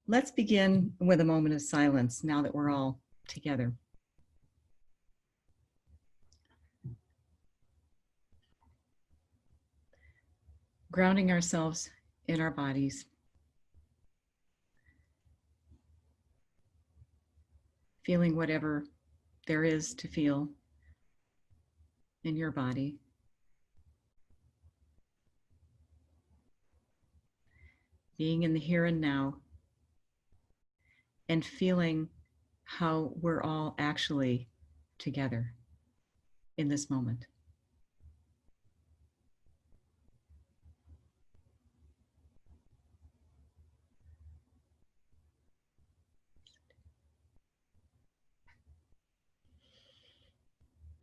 Let's begin with a moment of silence now that we're all together. Grounding ourselves in our bodies. Feeling whatever there is to feel in your body. Being in the here and now. And feeling how we're all actually together in this moment.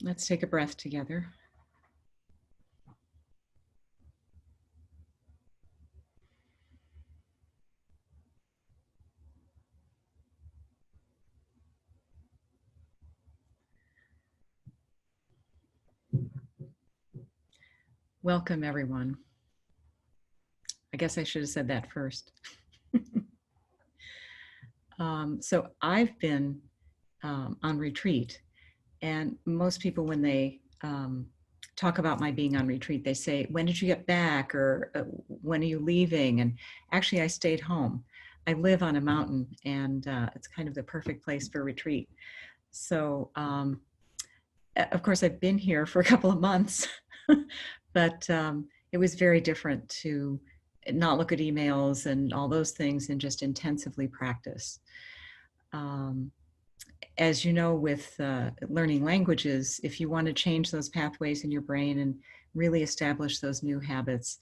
Let's take a breath together. Welcome, everyone. I guess I should have said that first. So I've been on retreat, and most people, when they talk about my being on retreat, they say, when did you get back? Or when are you leaving? And actually, I stayed home. I live on a mountain, and it's kind of the perfect place for retreat. So, of course, I've been here for a couple of months, but it was very different to not look at emails and all those things and just intensively practice. As you know, with learning languages, if you want to change those pathways in your brain and really establish those new habits,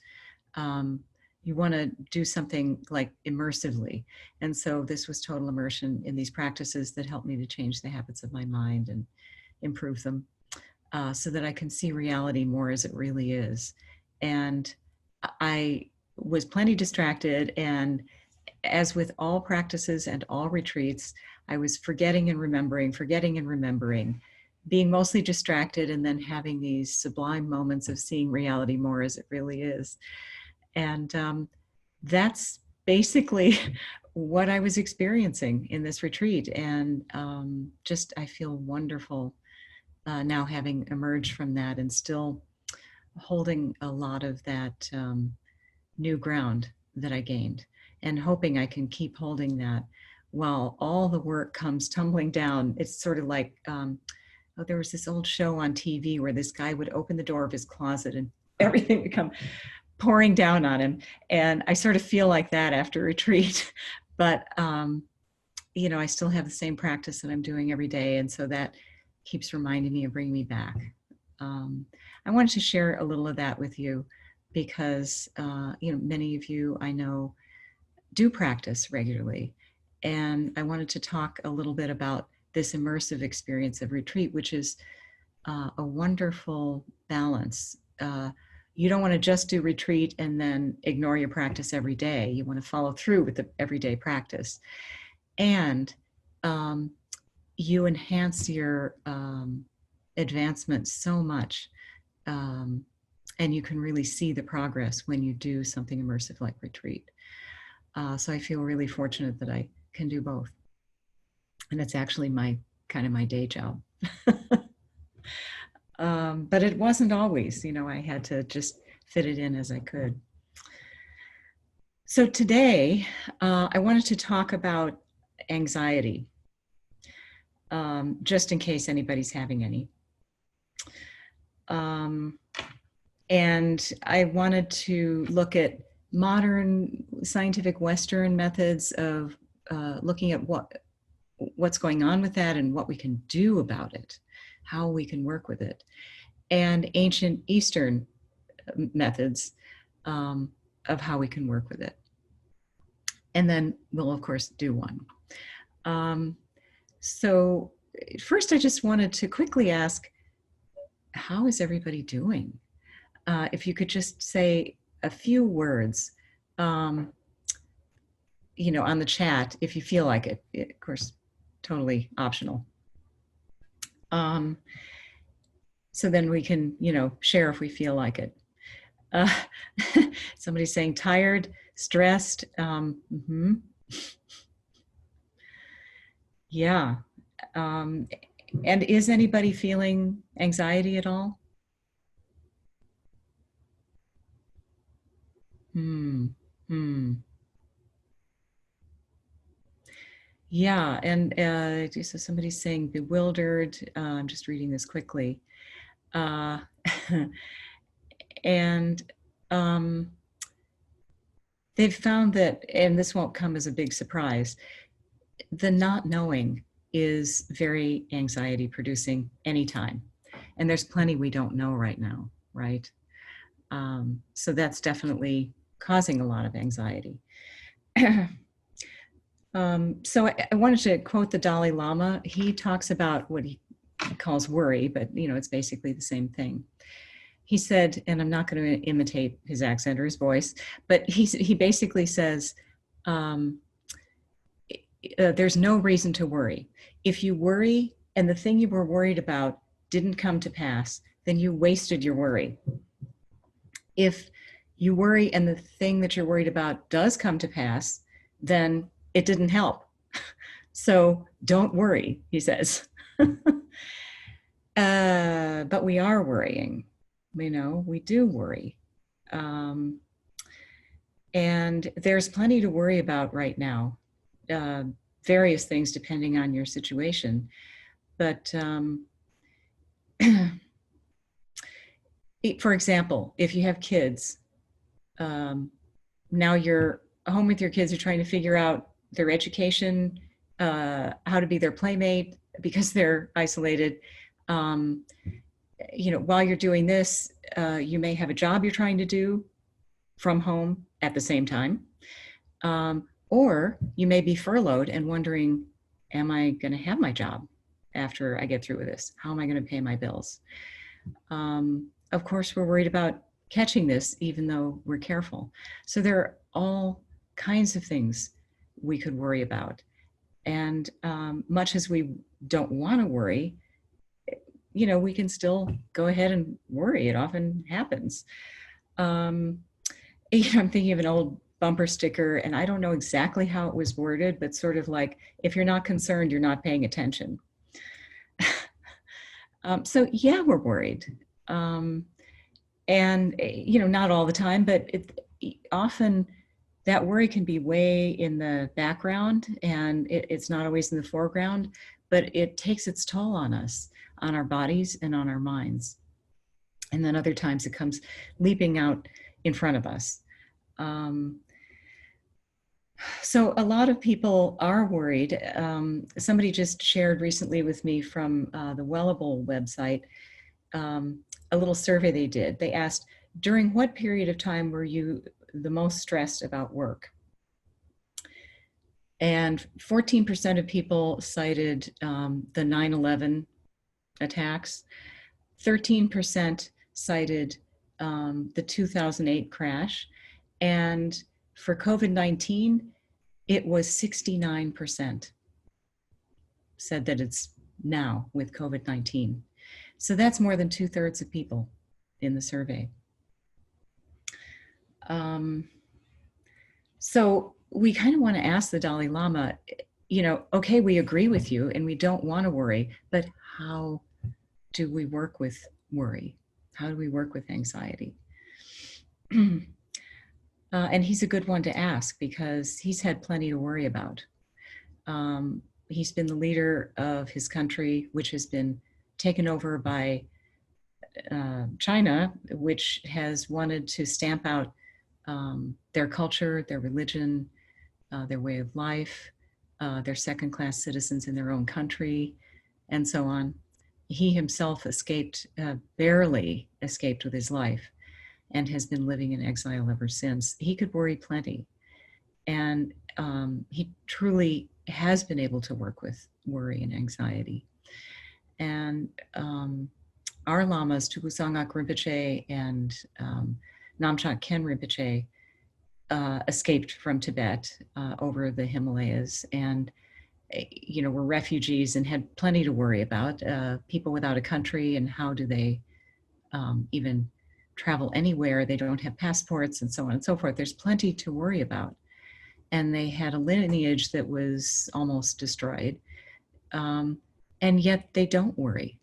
you want to do something like immersively. And so this was total immersion in these practices that helped me to change the habits of my mind and improve them so that I can see reality more as it really is. And I was plenty distracted, and as with all practices and all retreats, I was forgetting and remembering, being mostly distracted, and then having these sublime moments of seeing reality more as it really is. And that's basically what I was experiencing in this retreat. And just, I feel wonderful now having emerged from that and still holding a lot of that new ground that I gained, and hoping I can keep holding that while all the work comes tumbling down. It's sort of like, there was this old show on TV where this guy would open the door of his closet and everything would come pouring down on him. And I sort of feel like that after retreat. But, you know, I still have the same practice that I'm doing every day. And so that keeps reminding me and bringing me back. I wanted to share a little of that with you because, you know, many of you I know do practice regularly. And I wanted to talk a little bit about this immersive experience of retreat, which is a wonderful balance. You don't want to just do retreat and then ignore your practice every day. You want to follow through with the everyday practice. And you enhance your advancement so much. And you can really see the progress when you do something immersive like retreat. So I feel really fortunate that I can do both. And it's actually my day job. But it wasn't always, you know, I had to just fit it in as I could. So today, I wanted to talk about anxiety, just in case anybody's having any. And I wanted to look at modern scientific Western methods of looking at what's going on with that and what we can do about it, how we can work with it, and ancient Eastern methods of how we can work with it. And then we'll, of course, do one. So first, I just wanted to quickly ask, how is everybody doing? If you could just say a few words, you know, on the chat, if you feel like it, of course, totally optional. So then we can, you know, share if we feel like it. Somebody's saying tired, stressed. Yeah. Um, and is anybody feeling anxiety at all? Hmm. Hmm. Yeah. And so somebody's saying bewildered. I'm just reading this quickly. Uh, and um, they've found that, and this won't come as a big surprise, the not knowing is very anxiety producing anytime. And there's plenty we don't know right now, right? So that's definitely causing a lot of anxiety. So I wanted to quote the Dalai Lama. He talks about what he calls worry, but it's basically the same thing. He said, and I'm not going to imitate his accent or his voice, but he basically says, um, there's no reason to worry. If you worry and the thing you were worried about didn't come to pass, then you wasted your worry. If you worry and the thing that you're worried about does come to pass, then it didn't help. So don't worry, he says. But we are worrying. We do worry. And there's plenty to worry about right now. Various things depending on your situation. But for example, if you have kids, now you're home with your kids, you're trying to figure out their education, how to be their playmate because they're isolated. While you're doing this, you may have a job you're trying to do from home at the same time. Or you may be furloughed and wondering, am I going to have my job after I get through with this? How am I going to pay my bills? Of course, we're worried about catching this, even though we're careful. So there are all kinds of things we could worry about. And much as we don't want to worry, we can still go ahead and worry. It often happens. I'm thinking of an old bumper sticker, and I don't know exactly how it was worded, but sort of like, if you're not concerned, you're not paying attention. So yeah, we're worried. And, not all the time, but often that worry can be way in the background and it's not always in the foreground, but it takes its toll on us, on our bodies and on our minds. And then other times it comes leaping out in front of us. So a lot of people are worried. Somebody just shared recently with me from the Wellable website, a little survey they did. They asked, during what period of time were you the most stressed about work? And 14% of people cited the 9/11 attacks. 13% cited the 2008 crash. And for COVID-19, it was 69% said that it's now with COVID-19. So that's more than 2/3 of people in the survey. So we kind of want to ask the Dalai Lama, okay, we agree with you and we don't want to worry, but how do we work with worry? How do we work with anxiety? And he's a good one to ask because he's had plenty to worry about. He's been the leader of his country, which has been taken over by China, which has wanted to stamp out their culture, their religion, their way of life, their second-class citizens in their own country, and so on. He himself barely escaped with his life, and has been living in exile ever since. He could worry plenty. And he truly has been able to work with worry and anxiety. And our lamas, Tugu Sangak Rinpoche and Namchak Rinpoche, escaped from Tibet over the Himalayas and were refugees and had plenty to worry about. People without a country, and how do they even travel anywhere? They don't have passports and so on and so forth. There's plenty to worry about. And they had a lineage that was almost destroyed. and yet they don't worry.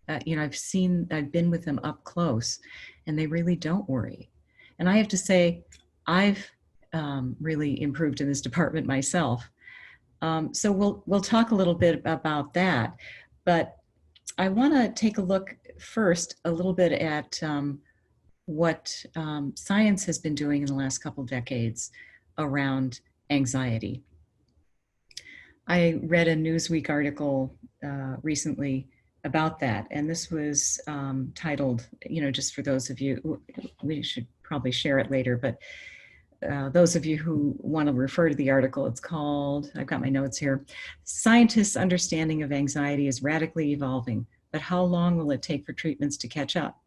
I've been with them up close, and they really don't worry. And I have to say, I've really improved in this department myself. So we'll talk a little bit about that, but I want to take a look first a little bit at what science has been doing in the last couple decades around anxiety. I read a Newsweek article recently about that, and this was titled, just for those of you, we should probably share it later, but those of you who want to refer to the article, it's called, I've got my notes here, Scientists' Understanding of Anxiety is Radically Evolving, but How Long Will It Take for Treatments to Catch Up?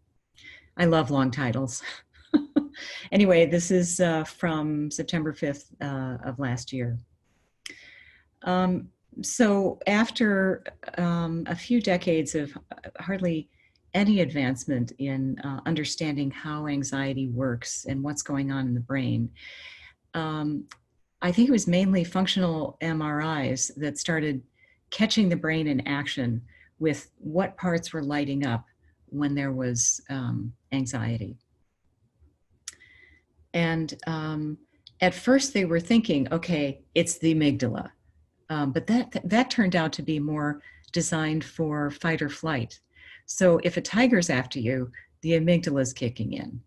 I love long titles. Anyway, this is from September 5th of last year. So after a few decades of hardly any advancement in understanding how anxiety works and what's going on in the brain, I think it was mainly functional MRIs that started catching the brain in action with what parts were lighting up when there was anxiety. And at first they were thinking, okay, it's the amygdala. But that turned out to be more designed for fight or flight. So if a tiger's after you, the amygdala is kicking in.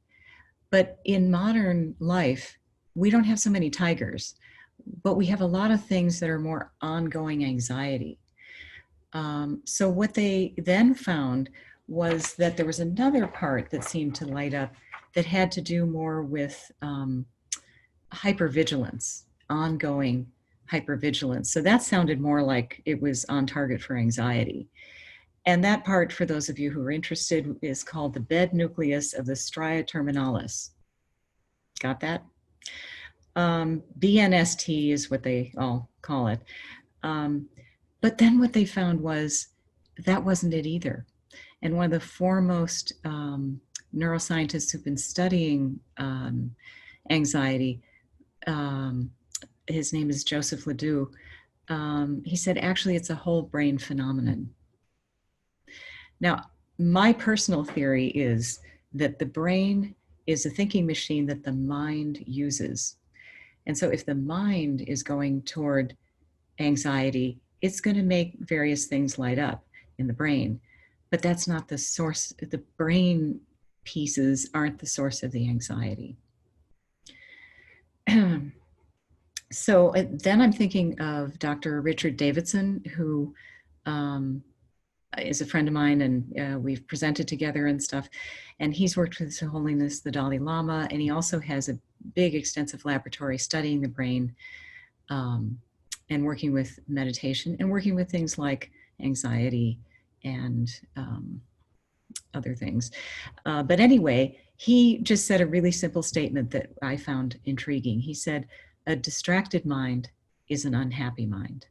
But in modern life, we don't have so many tigers, but we have a lot of things that are more ongoing anxiety. So what they then found was that there was another part that seemed to light up that had to do more with hypervigilance, ongoing hypervigilance. So that sounded more like it was on target for anxiety. And that part, for those of you who are interested, is called the bed nucleus of the stria terminalis. Got that? BNST is what they all call it. But then what they found was that wasn't it either. And one of the foremost neuroscientists who've been studying anxiety, his name is Joseph Ledoux, he said, actually, it's a whole brain phenomenon. Now, my personal theory is that the brain is a thinking machine that the mind uses. And so if the mind is going toward anxiety, it's going to make various things light up in the brain. But that's not the source. The brain pieces aren't the source of the anxiety. So then I'm thinking of Dr. Richard Davidson, who is a friend of mine, and we've presented together and stuff. And he's worked with His Holiness the Dalai Lama, and he also has a big, extensive laboratory studying the brain and working with meditation and working with things like anxiety and other things. But anyway, he just said a really simple statement that I found intriguing. He said, a distracted mind is an unhappy mind.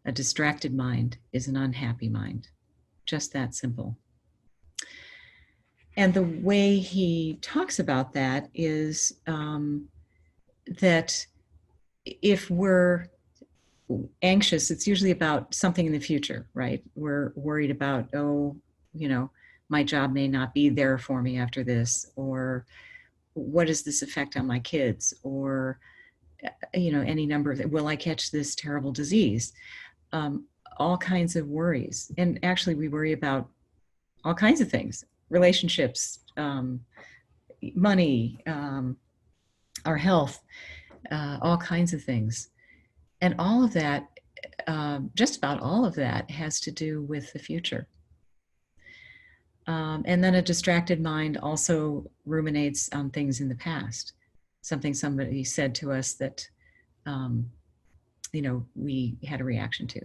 A distracted mind is an unhappy mind. Just that simple. And the way he talks about that is that if we're anxious, it's usually about something in the future, right? We're worried about, my job may not be there for me after this, or what does this affect on my kids, or any number of, will I catch this terrible disease? All kinds of worries. And actually we worry about all kinds of things, relationships, money, our health, all kinds of things. And all of that, just about all of that, has to do with the future. And then a distracted mind also ruminates on things in the past. Something somebody said to us that, we had a reaction to.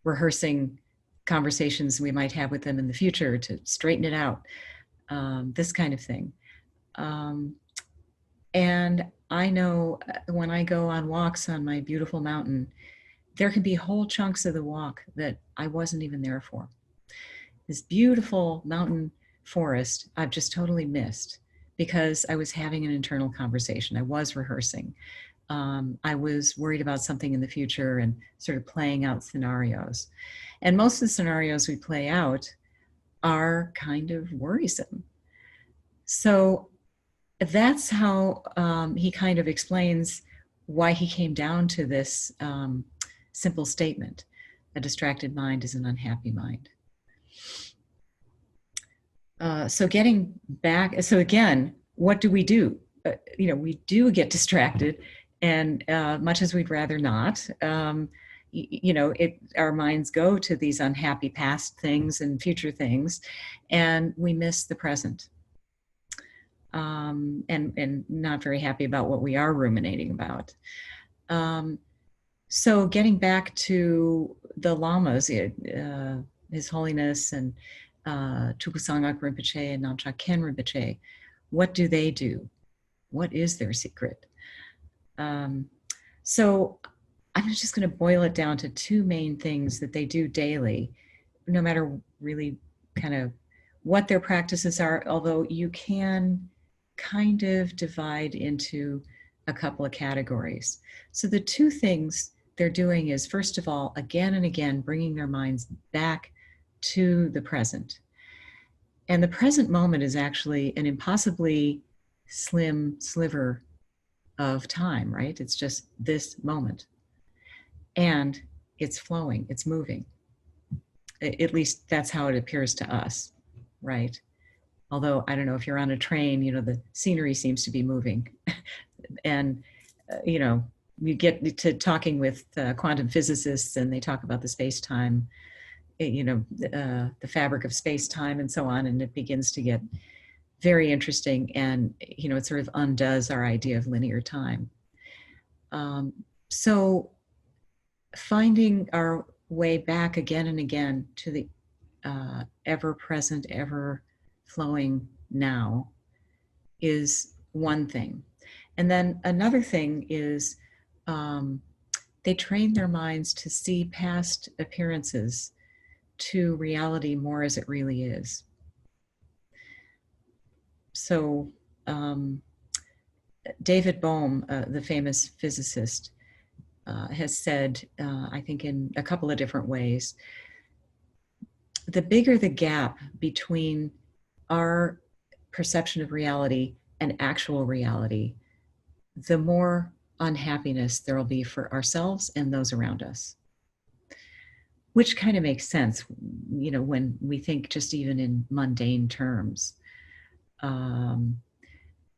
Rehearsing conversations we might have with them in the future to straighten it out. This kind of thing. And I know when I go on walks on my beautiful mountain, there can be whole chunks of the walk that I wasn't even there for. This beautiful mountain forest I've just totally missed because I was having an internal conversation. I was rehearsing. I was worried about something in the future and sort of playing out scenarios. And most of the scenarios we play out are kind of worrisome. So that's how he kind of explains why he came down to this simple statement: a distracted mind is an unhappy mind. So getting back, so again, what do? We do get distracted, and much as we'd rather not, our minds go to these unhappy past things and future things, and we miss the present. And not very happy about what we are ruminating about. So getting back to the lamas, His Holiness and Tuku Sangak Rinpoche and Namchak Rinpoche, what do they do? What is their secret? So I'm just going to boil it down to two main things that they do daily, no matter really kind of what their practices are, although you can kind of divide into a couple of categories. So the two things they're doing is, first of all, again and again, bringing their minds back to the present. And the present moment is actually an impossibly slim sliver of time, right? It's just this moment. And it's flowing, it's moving. At least that's how it appears to us, right? Although, I don't know, if you're on a train, the scenery seems to be moving. And, you get to talking with quantum physicists, and they talk about the space-time, the fabric of space-time and so on, and it begins to get very interesting, and, it sort of undoes our idea of linear time. So finding our way back again and again to the ever-present, ever-flowing now is one thing. And then another thing is they train their minds to see past appearances to reality more as it really is. So David Bohm, the famous physicist, has said, I think in a couple of different ways, the bigger the gap between our perception of reality and actual reality, the more unhappiness there will be for ourselves and those around us. Which kind of makes sense, when we think just even in mundane terms.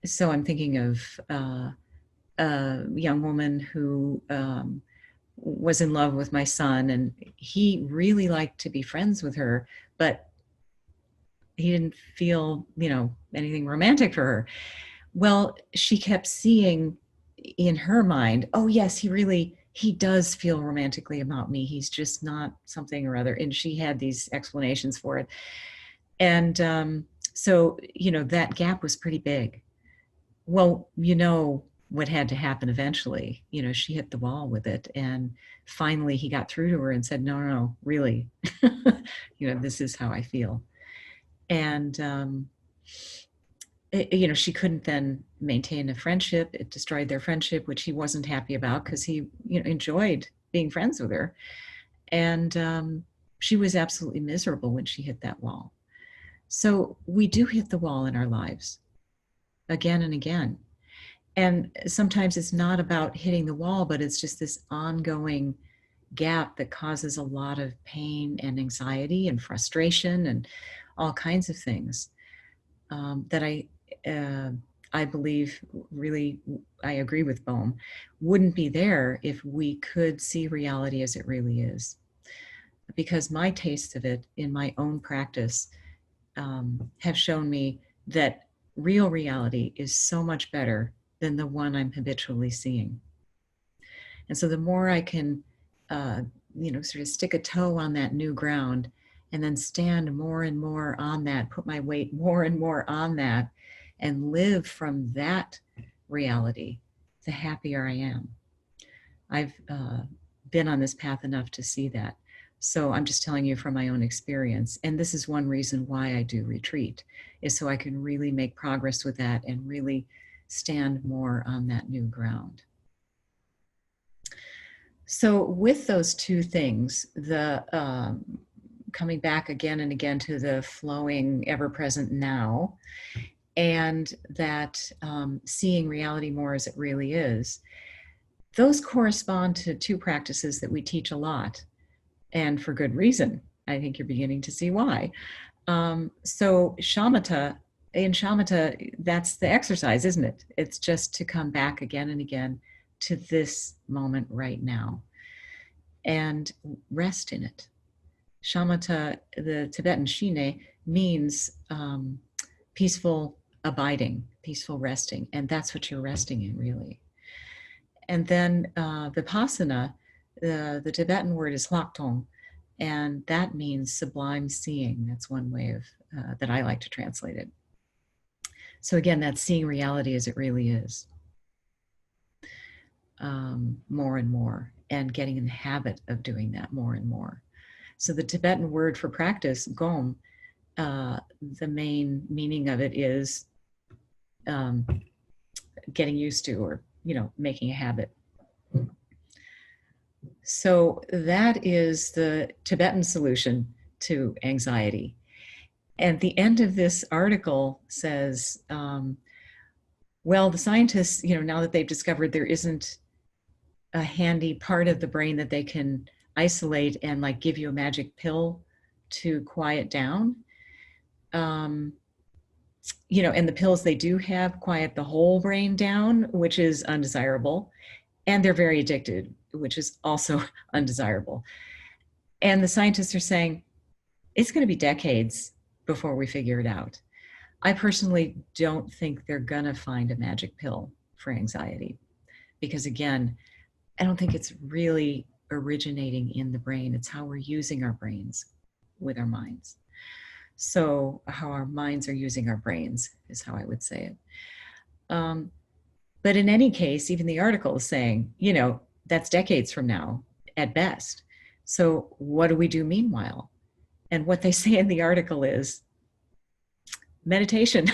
So I'm thinking of a young woman who was in love with my son, and he really liked to be friends with her, but he didn't feel, anything romantic for her. Well, she kept seeing in her mind, oh yes, he does feel romantically about me. He's just not something or other. And she had these explanations for it. And so, that gap was pretty big. Well, what had to happen eventually, she hit the wall with it. And finally he got through to her and said, no, really, this is how I feel. And, she couldn't then maintain a friendship. It destroyed their friendship, which he wasn't happy about because he, enjoyed being friends with her. And she was absolutely miserable when she hit that wall. So we do hit the wall in our lives again and again. And sometimes it's not about hitting the wall, but it's just this ongoing gap that causes a lot of pain and anxiety and frustration and all kinds of things that I believe, really, I agree with Bohm, wouldn't be there if we could see reality as it really is. Because my tastes of it in my own practice have shown me that real reality is so much better than the one I'm habitually seeing. And so the more I can, sort of stick a toe on that new ground and then stand more and more on that, put my weight more and more on that, and live from that reality, the happier I am. I've been on this path enough to see that. So I'm just telling you from my own experience. And this is one reason why I do retreat, is so I can really make progress with that and really stand more on that new ground. So with those two things, the coming back again and again to the flowing, ever-present now, and that seeing reality more as it really is, those correspond to two practices that we teach a lot, and for good reason. I think you're beginning to see why. So Schemata, in Schemata, that's the exercise, isn't it? It's just to come back again and again to this moment right now and rest in it. Shamatha, the Tibetan Shine, means peaceful abiding, peaceful resting, and that's what you're resting in, really. And then Vipassana, the Tibetan word is Laktong, and that means sublime seeing. That's one way of that I like to translate it. So again, that's seeing reality as it really is, more and more, and getting in the habit of doing that more and more. So the Tibetan word for practice, gom, the main meaning of it is getting used to, or making a habit. So that is the Tibetan solution to anxiety. And the end of this article says, well, the scientists, now that they've discovered there isn't a handy part of the brain that they can isolate and like give you a magic pill to quiet down, and the pills they do have quiet the whole brain down, which is undesirable. And they're very addicted, which is also undesirable. And the scientists are saying it's going to be decades before we figure it out. I personally don't think they're going to find a magic pill for anxiety because, again, I don't think it's really originating in the brain. It's how we're using our brains with our minds. So how our minds are using our brains is how I would say it. But in any case, even the article is saying, that's decades from now at best. So what do we do meanwhile? And what they say in the article is meditation.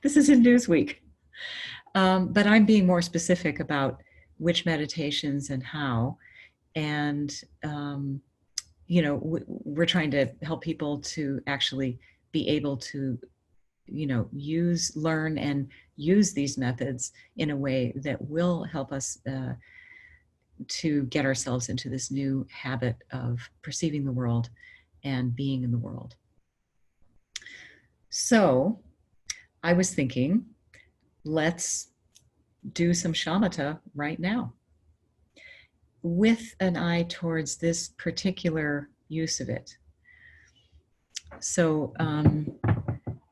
This is in Newsweek. But I'm being more specific about which meditations and how. And, we're trying to help people to actually be able to, learn and use these methods in a way that will help us to get ourselves into this new habit of perceiving the world and being in the world. So I was thinking, let's do some shamatha right now with an eye towards this particular use of it. So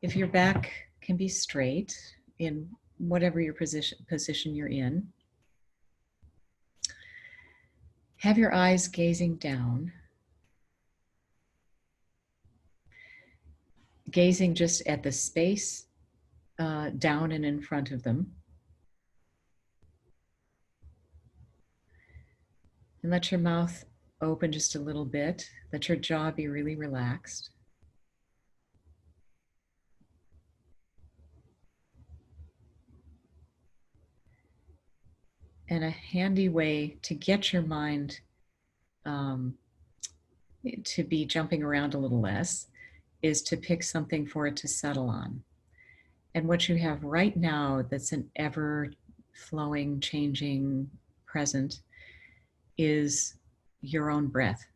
if your back can be straight in whatever your position you're in, have your eyes gazing down, gazing just at the space down and in front of them. And let your mouth open just a little bit. Let your jaw be really relaxed. And a handy way to get your mind to be jumping around a little less is to pick something for it to settle on. And what you have right now that's an ever flowing, changing present is your own breath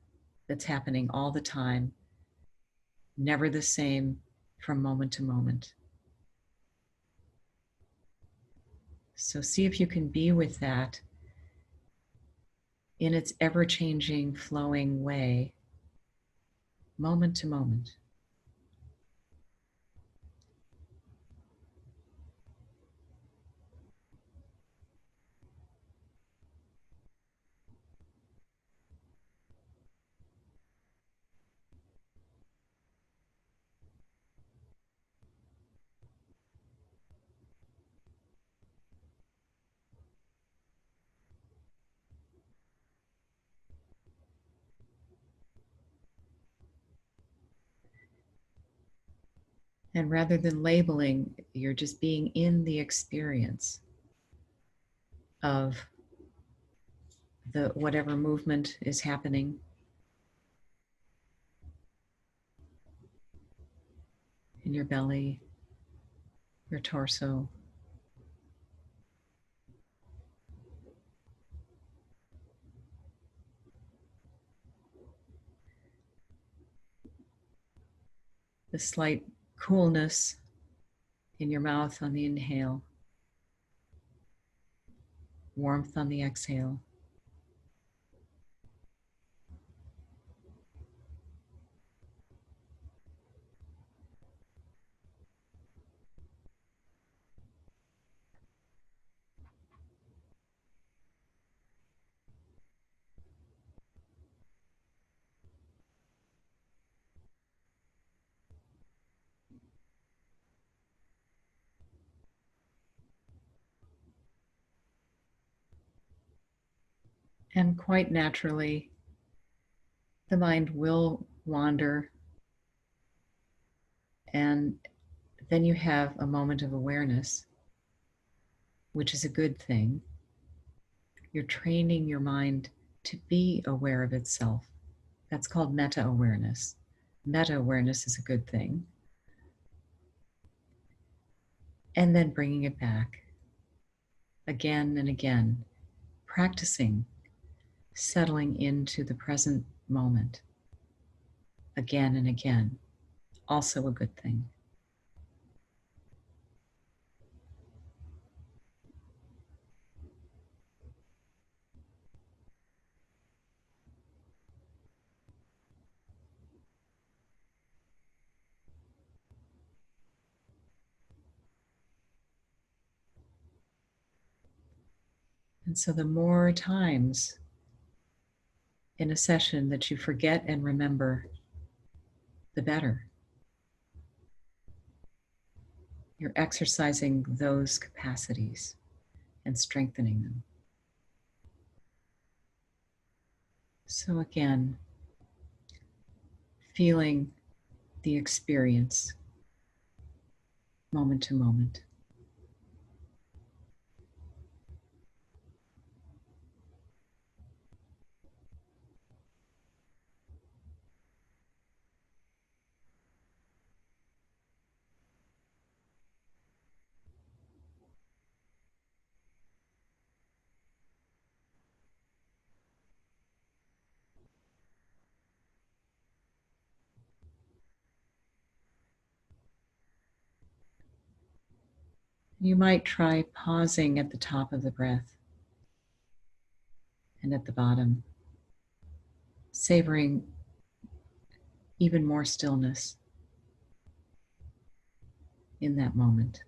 that's happening all the time, never the same from moment to moment. So see if you can be with that in its ever-changing, flowing way, moment to moment. And rather than labeling, you're just being in the experience of the whatever movement is happening in your belly, your torso. The slight coolness in your mouth on the inhale, warmth on the exhale. And quite naturally, the mind will wander, and then you have a moment of awareness, which is a good thing. You're training your mind to be aware of itself. That's called meta awareness. Meta awareness is a good thing. And then bringing it back again and again, practicing settling into the present moment again and again, also a good thing. And so the more times in a session that you forget and remember, the better. You're exercising those capacities and strengthening them. So again, feeling the experience moment to moment. You might try pausing at the top of the breath and at the bottom, savoring even more stillness in that moment.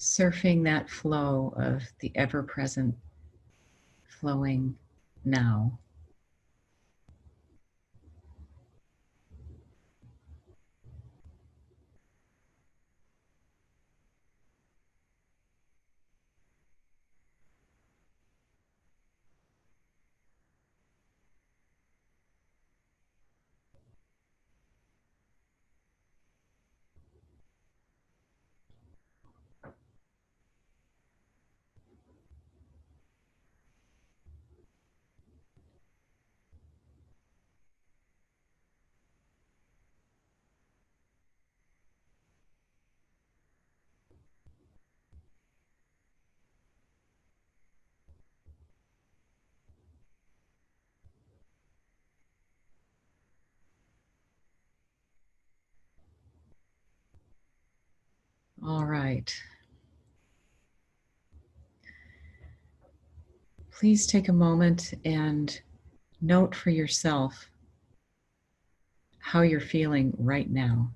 Surfing that flow of the ever present flowing now. All right. please take a moment and note for yourself how you're feeling right now.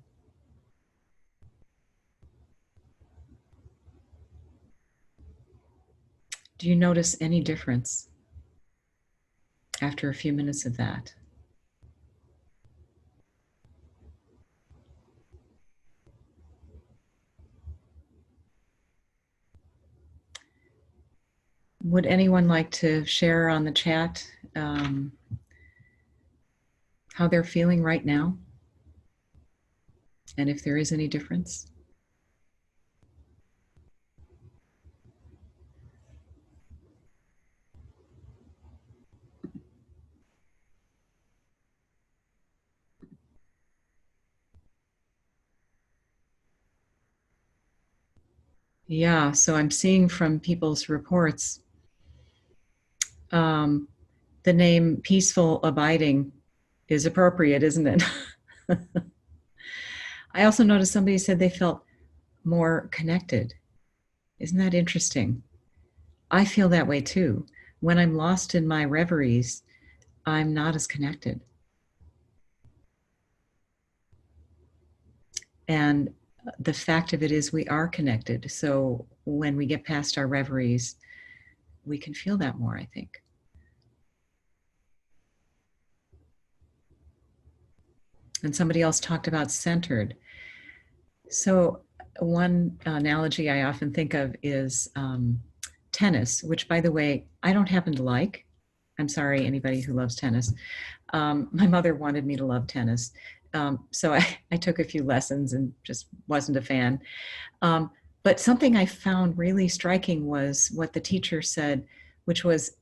Do you notice any difference after a few minutes of that? Would anyone like to share on the chat how they're feeling right now? And if there is any difference? Yeah, so I'm seeing from people's reports, the name Peaceful Abiding is appropriate, isn't it? I also noticed somebody said they felt more connected. Isn't that interesting? I feel that way too. When I'm lost in my reveries, I'm not as connected. And the fact of it is we are connected. So when we get past our reveries, we can feel that more, I think. And somebody else talked about centered. So one analogy I often think of is tennis, which, by the way, I don't happen to like. I'm sorry, anybody who loves tennis. My mother wanted me to love tennis. So I took a few lessons and just wasn't a fan. But something I found really striking was what the teacher said, which was,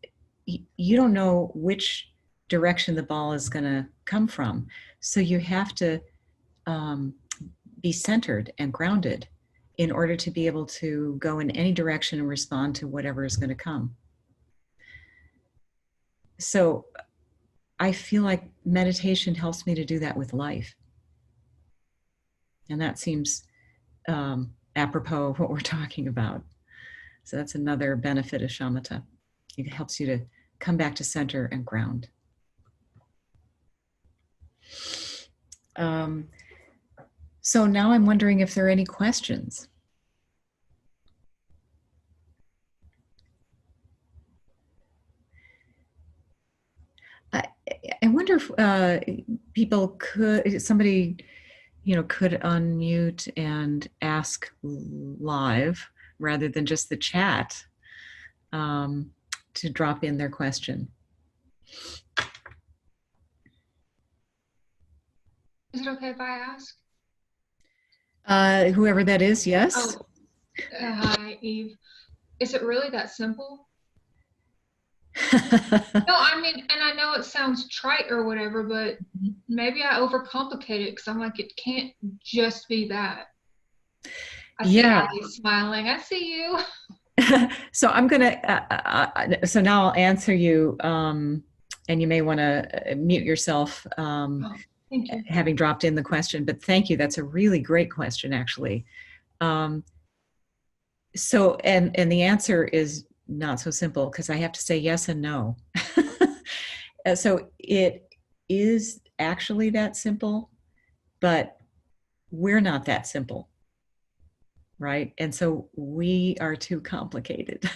you don't know which direction the ball is going to come from. So you have to be centered and grounded in order to be able to go in any direction and respond to whatever is going to come. So I feel like meditation helps me to do that with life. And that seems apropos of what we're talking about. So that's another benefit of Schemata. It helps you to come back to center and ground. So now I'm wondering if there are any questions. I wonder if people could, somebody, could unmute and ask live rather than just the chat to drop in their question. Is it okay if I ask? Whoever that is, yes. Oh, hi, Eve. Is it really that simple? No, I mean, and I know it sounds trite or whatever, but maybe I overcomplicate it because I'm like, it can't just be that. I see Allie smiling. I see you. So I'm gonna. So now I'll answer you, and you may want to mute yourself. Thank you. Having dropped in the question, but thank you. That's a really great question, actually. So, and the answer is not so simple because I have to say yes and no. So it is actually that simple, but we're not that simple, right? And so we are too complicated.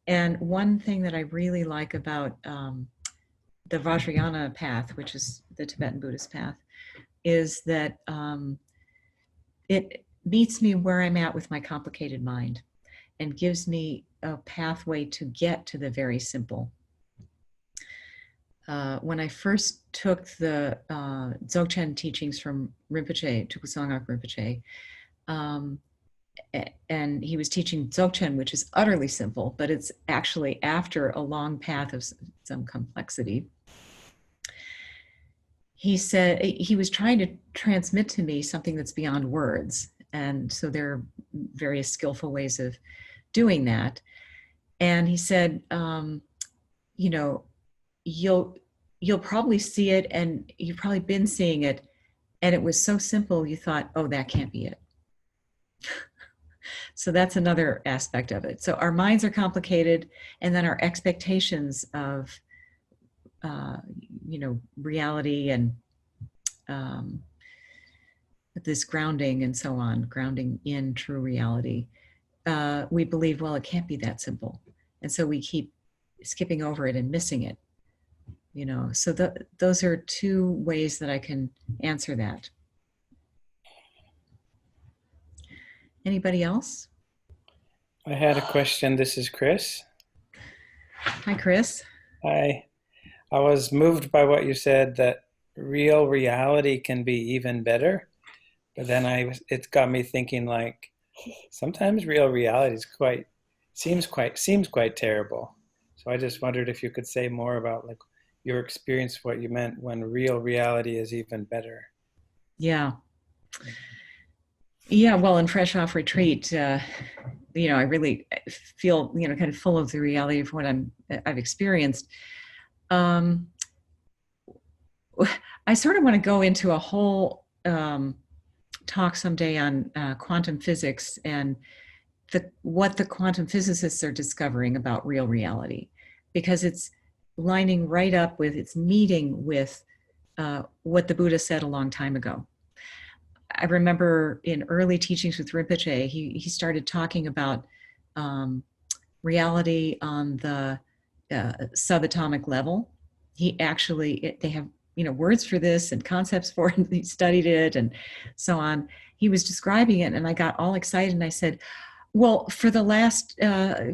And one thing that I really like about the Vajrayana path, which is the Tibetan Buddhist path, is that it meets me where I'm at with my complicated mind and gives me a pathway to get to the very simple. When I first took the Dzogchen teachings from Rinpoche, Tukusangak Rinpoche, and he was teaching Dzogchen, which is utterly simple, but it's actually after a long path of some complexity. He said he was trying to transmit to me something that's beyond words. And so there are various skillful ways of doing that. And he said, you'll probably see it, and you've probably been seeing it. And it was so simple, you thought, oh, that can't be it. So that's another aspect of it. So our minds are complicated, and then our expectations of, reality and this grounding and so on, grounding in true reality. We believe, well, it can't be that simple. And so we keep skipping over it and missing it. So those are two ways that I can answer that. Anybody else? I had a question. This is Chris. Hi, Chris. I was moved by what you said, that real reality can be even better. But then it got me thinking, like, sometimes real reality is seems quite terrible. So I just wondered if you could say more about, like, your experience, what you meant when real reality is even better. Yeah. Yeah, well, in Fresh Off Retreat, I really feel, kind of full of the reality of what I've experienced. I sort of want to go into a whole talk someday on quantum physics and what the quantum physicists are discovering about real reality, because it's lining right up with, it's meeting with what the Buddha said a long time ago. I remember in early teachings with Rinpoche, he started talking about reality on the subatomic level. They have, words for this and concepts for it. He studied it and so on. He was describing it, and I got all excited, and I said, well, for the last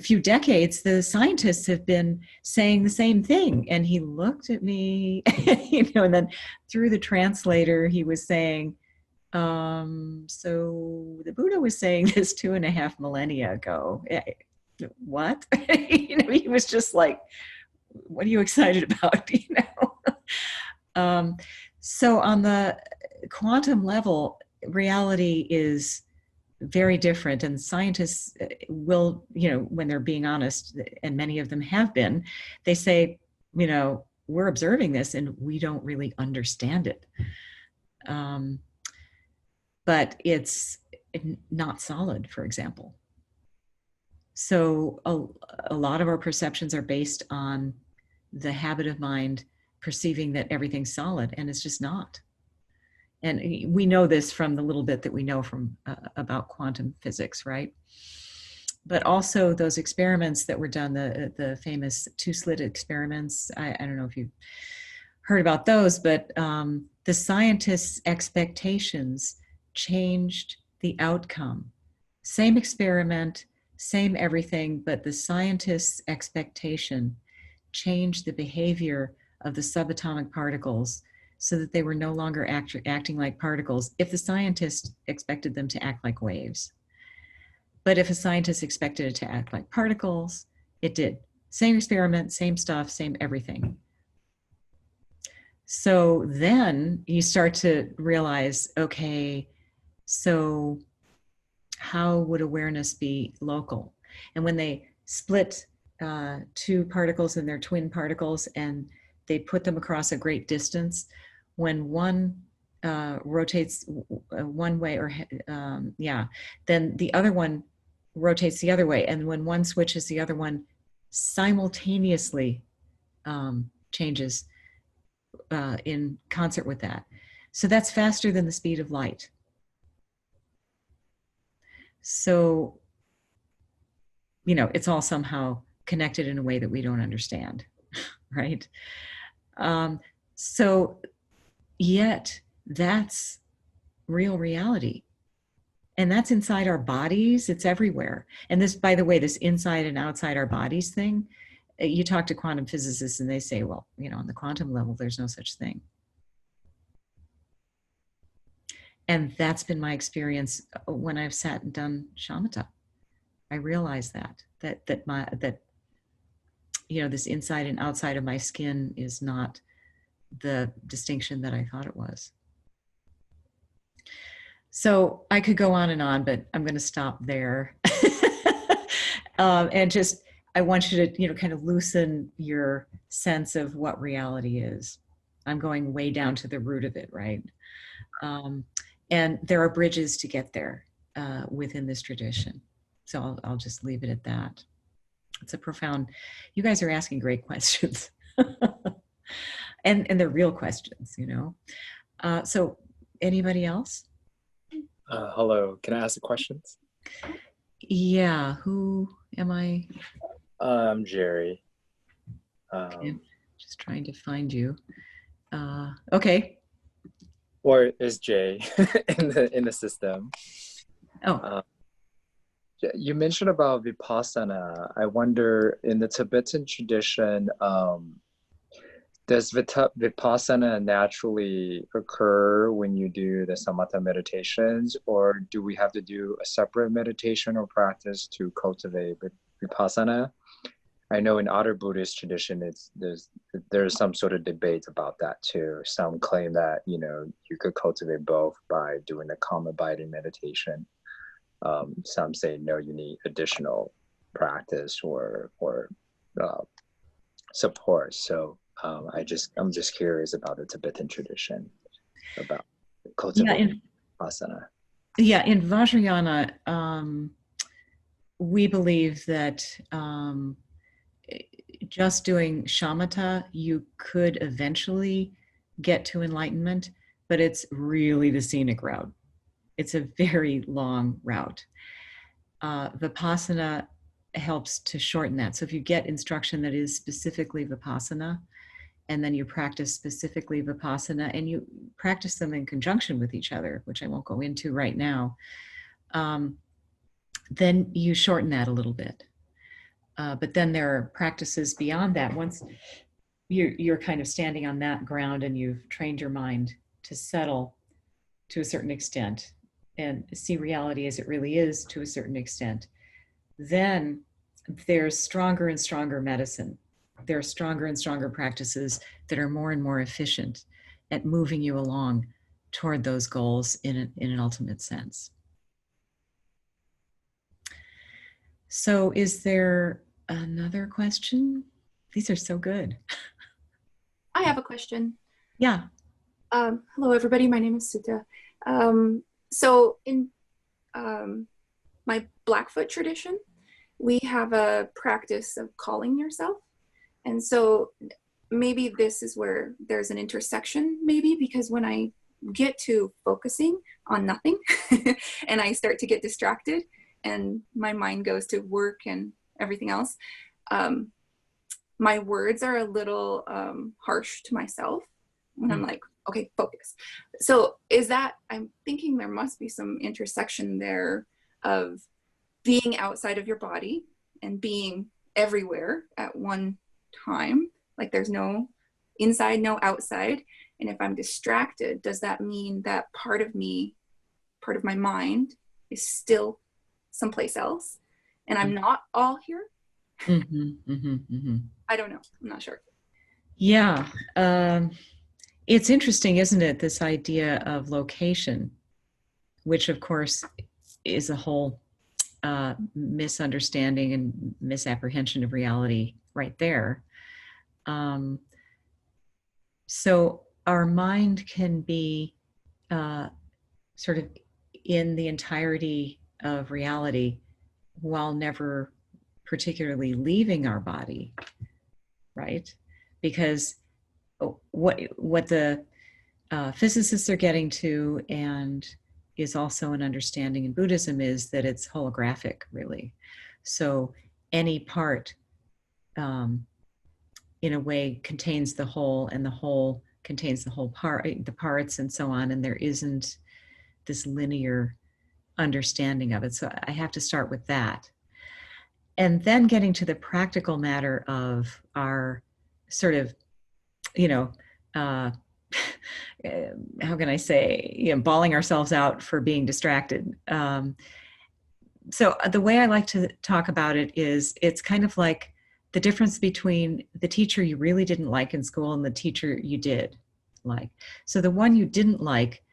few decades, the scientists have been saying the same thing. And he looked at me, and then through the translator, he was saying, so the Buddha was saying this 2.5 millennia ago. What? He was just like, what are you excited about? So on the quantum level, reality is very different, and scientists will, when they're being honest, and many of them have been, they say, we're observing this and we don't really understand it. But it's not solid, for example. So a lot of our perceptions are based on the habit of mind perceiving that everything's solid, and it's just not. And we know this from the little bit that we know from about quantum physics, right? But also those experiments that were done, the famous two-slit experiments. I don't know if you've heard about those, but the scientists' expectations changed the outcome. Same experiment, same everything, but the scientists' expectation changed the behavior of the subatomic particles so that they were no longer acting like particles if the scientist expected them to act like waves. But if a scientist expected it to act like particles, it did. Same experiment, same stuff, same everything. So then you start to realize, okay, so how would awareness be local? And when they split two particles and their twin particles and they put them across a great distance, when one rotates one way, then the other one rotates the other way. And when one switches, the other one simultaneously changes in concert with that. So that's faster than the speed of light. So, it's all somehow connected in a way that we don't understand, right? So yet that's real reality. And that's inside our bodies. It's everywhere. And this, by the way, this inside and outside our bodies thing, you talk to quantum physicists and they say, well, on the quantum level, there's no such thing. And that's been my experience when I've sat and done shamatha. I realized that this inside and outside of my skin is not the distinction that I thought it was. So I could go on, but I'm going to stop there. And just, I want you to, kind of loosen your sense of what reality is. I'm going way down to the root of it, right? And there are bridges to get there within this tradition. So I'll just leave it at that. It's a profound, you guys are asking great questions. and they're real questions, you know. So anybody else? Hello, can I ask the questions? Yeah, who am I? I'm Jerry. Okay, just trying to find you. Okay. Or is Jay in the system? Oh, You mentioned about Vipassana. I wonder, in the Tibetan tradition, does Vipassana naturally occur when you do the Samatha meditations, or do we have to do a separate meditation or practice to cultivate Vipassana? I know in other Buddhist tradition, there's some sort of debate about that too. Some claim that you could cultivate both by doing the calm abiding meditation. Some say no, you need additional practice or support. So I'm just curious about the Tibetan tradition about cultivating asana. Yeah, in Vajrayana, we believe that just doing shamatha, you could eventually get to enlightenment, but it's really the scenic route. It's a very long route. Vipassana helps to shorten that. So if you get instruction that is specifically Vipassana, and then you practice specifically Vipassana, and you practice them in conjunction with each other, which I won't go into right now, then you shorten that a little bit. But then there are practices beyond that. Once you're kind of standing on that ground and you've trained your mind to settle to a certain extent and see reality as it really is to a certain extent, then there's stronger and stronger medicine. There are stronger and stronger practices that are more and more efficient at moving you along toward those goals in an ultimate sense. So is there another question? These are so good. I have a question. Yeah. Hello, everybody. My name is Sutta. So in my Blackfoot tradition, we have a practice of calling yourself. And so maybe this is where there's an intersection, maybe, because when I get to focusing on nothing and I start to get distracted and my mind goes to work and everything else, my words are a little harsh to myself when I'm like, okay, focus. So I'm thinking there must be some intersection there of being outside of your body and being everywhere at one time. Like there's no inside, no outside. And if I'm distracted, does that mean that part of me, part of my mind is still someplace else and I'm not all here? I don't know. I'm not sure. Yeah. It's interesting, isn't it? This idea of location, which of course is a whole misunderstanding and misapprehension of reality right there. So our mind can be sort of in the entirety of reality while never particularly leaving our body, right? Because what the physicists are getting to, and is also an understanding in Buddhism, is that it's holographic, really. So any part in a way contains the whole, and the whole contains the whole part, the parts, and so on, and there isn't this linear understanding of it. So I have to start with that. And then getting to the practical matter of our sort of, how can I say, bawling ourselves out for being distracted. So the way I like to talk about it is, it's kind of like the difference between the teacher you really didn't like in school and the teacher you did like. So the one you didn't like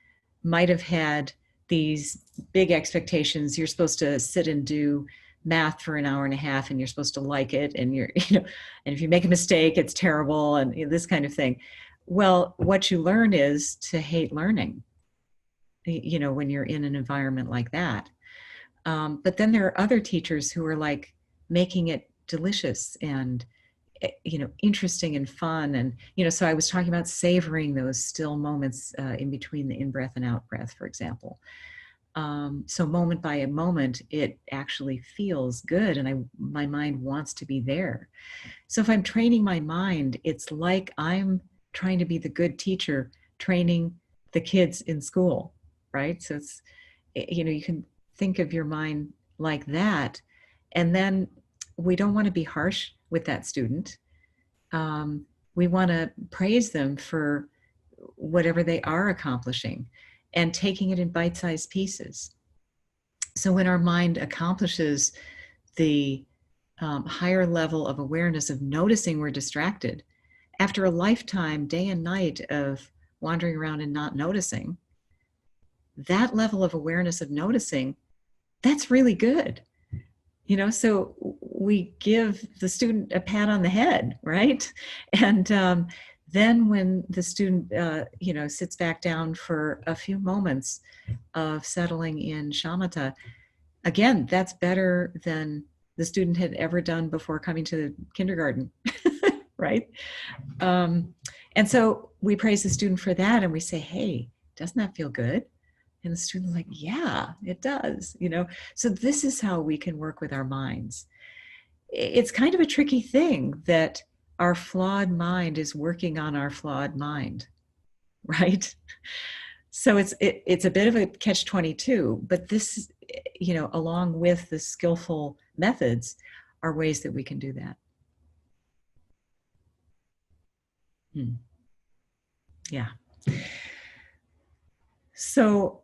might have had these big expectations. You're supposed to sit and do math for an hour and a half and you're supposed to like it, and and if you make a mistake, it's terrible, and this kind of thing. Well, what you learn is to hate learning, when you're in an environment like that. But then there are other teachers who are like making it delicious and interesting and fun. And so I was talking about savoring those still moments in between the in-breath and out-breath, for example. So moment by moment, it actually feels good, and my mind wants to be there. So if I'm training my mind, it's like I'm trying to be the good teacher training the kids in school, right? So it's, you can think of your mind like that. And then we don't want to be harsh with that student. We want to praise them for whatever they are accomplishing and taking it in bite-sized pieces. So when our mind accomplishes the higher level of awareness of noticing we're distracted, after a lifetime, day and night, of wandering around and not noticing, that level of awareness of noticing, that's really good. So we give the student a pat on the head, right? And then when the student, sits back down for a few moments of settling in Schemata, again, that's better than the student had ever done before coming to the kindergarten, right? And so we praise the student for that, and we say, hey, doesn't that feel good? And the student's like, yeah, it does, So this is how we can work with our minds. It's kind of a tricky thing that our flawed mind is working on our flawed mind, right? So it's a bit of a catch-22, but this, along with the skillful methods, are ways that we can do that. Yeah. So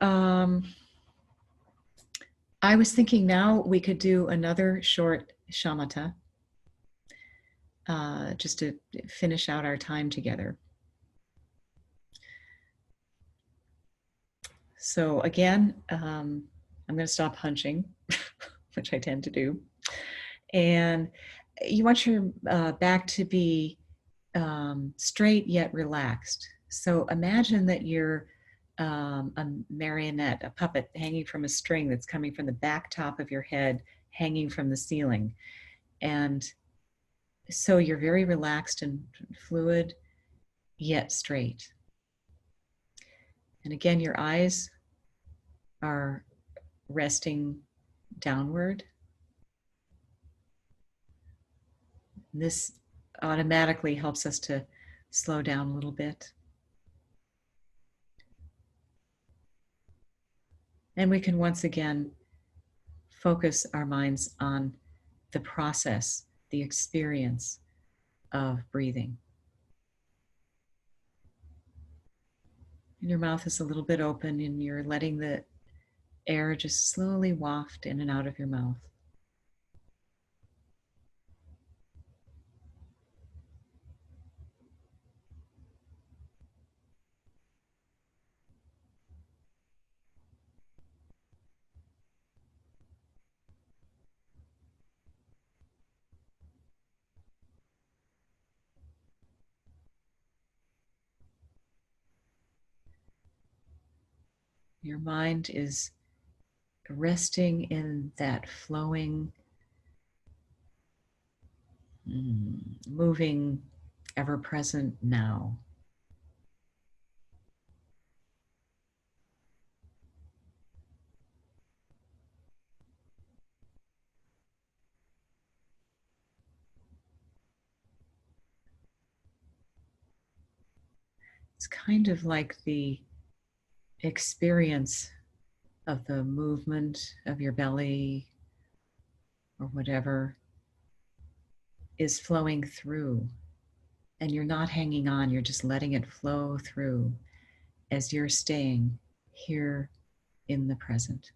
I was thinking now we could do another short shamatha just to finish out our time together. So again, I'm going to stop hunching, which I tend to do. And you want your back to be straight yet relaxed. So imagine that you're a marionette, a puppet hanging from a string that's coming from the back top of your head, hanging from the ceiling. And so you're very relaxed and fluid, yet straight. And again, your eyes are resting downward. And this automatically helps us to slow down a little bit. And we can once again focus our minds on the process, the experience of breathing. And your mouth is a little bit open, and you're letting the air just slowly waft in and out of your mouth. Your mind is resting in that flowing, moving, ever-present now. It's kind of like the experience of the movement of your belly or whatever is flowing through, and you're not hanging on, you're just letting it flow through as you're staying here in the present.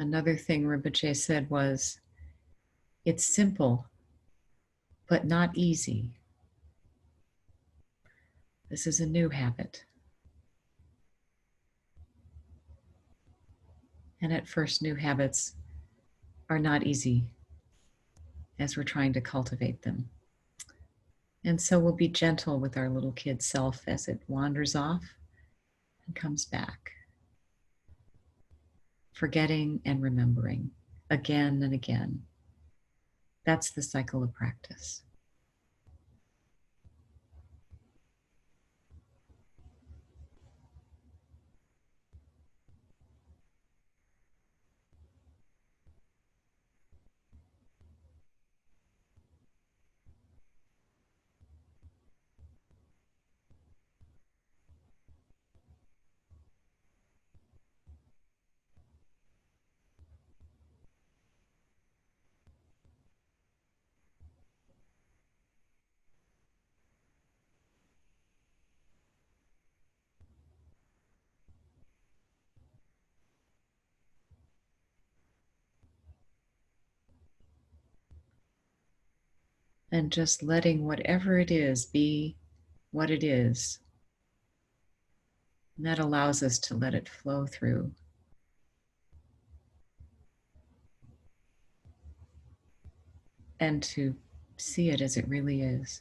Another thing Rinpoche said was, it's simple, but not easy. This is a new habit. And at first, new habits are not easy as we're trying to cultivate them. And so we'll be gentle with our little kid self as it wanders off and comes back, forgetting and remembering again and again. That's the cycle of practice. And just letting whatever it is be what it is. And that allows us to let it flow through. And to see it as it really is.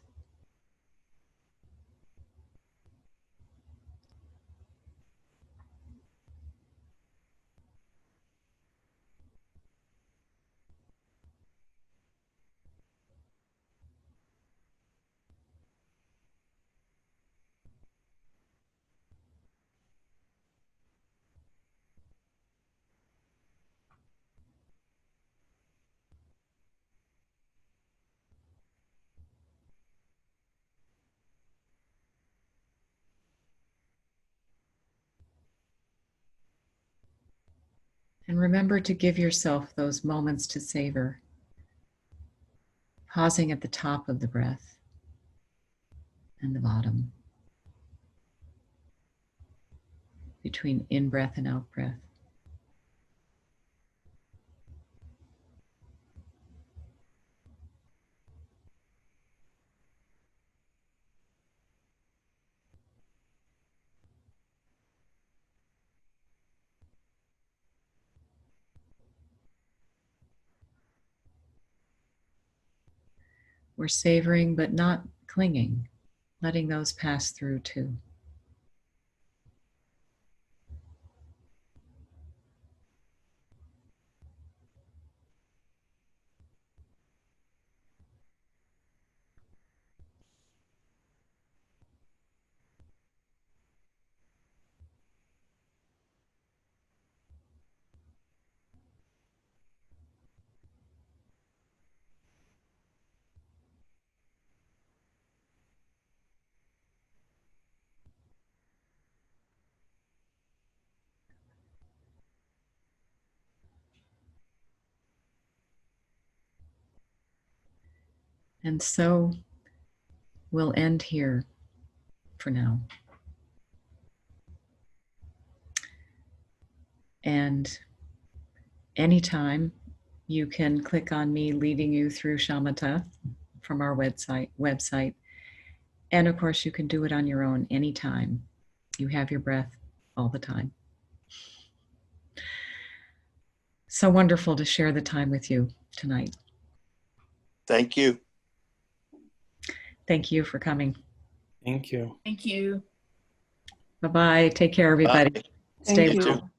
And remember to give yourself those moments to savor, pausing at the top of the breath and the bottom, between in-breath and out-breath. We're savoring but not clinging, letting those pass through too. And so we'll end here for now. And anytime you can click on me leading you through Schemata from our website. And of course, you can do it on your own anytime. You have your breath all the time. So wonderful to share the time with you tonight. Thank you. Thank you for coming. Thank you. Thank you. Bye-bye. Take care, everybody. Bye. Stay You well. too.